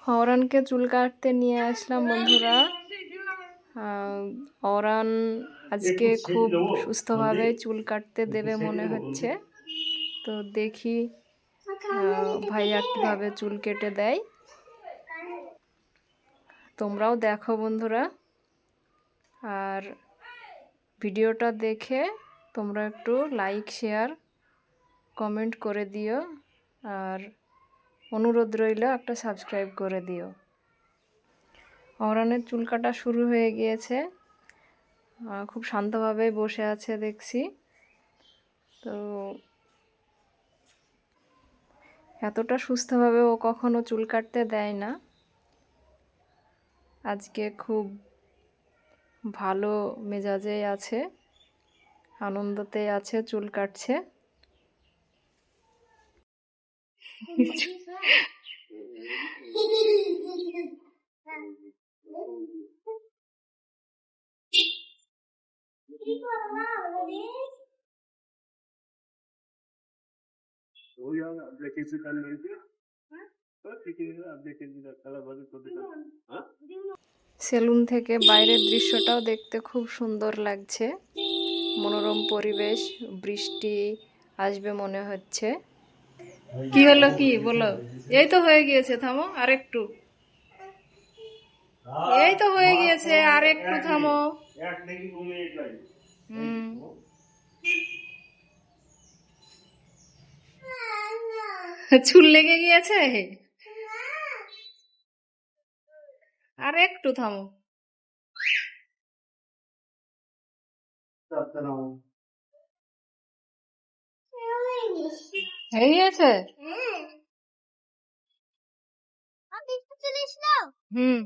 অরানকে চুল কাটতে নিয়ে আসলাম বন্ধুরা। অরান আজকে খুব সুস্থভাবে চুল কাটতে দেবে মনে হচ্ছে। তো দেখি ভাইয়া কিভাবে চুল কেটে দেয়। তোমরাও দেখো বন্ধুরা, আর ভিডিওটা দেখে তোমরা একটু লাইক শেয়ার কমেন্ট করে দিও, আর অনুরোধ রইল একটা সাবস্ক্রাইব করে দিও। অরানের চুল কাটা শুরু হয়ে গিয়েছে, খুব শান্তভাবে বসে আছে দেখছি। তো এতটা সুস্থভাবে ও কখনো চুল কাটতে দেয় না, আজকে খুব ভালো মেজাজে আছে, আনন্দতে আছে, চুল কাটছে। সেলুন থেকে বাইরের দৃশ্যটাও দেখতে খুব সুন্দর লাগছে, মনোরম পরিবেশ, বৃষ্টি আসবে মনে হচ্ছে। কি হলো, কি বলো? এই তো হয়ে গিয়েছে, থামো আর একটু। এই তো হয়ে গিয়েছে, আর একটু থামো। চুল লেগে গিয়েছে, আর একটু থামো। হয়ে গিয়েছে। হুম।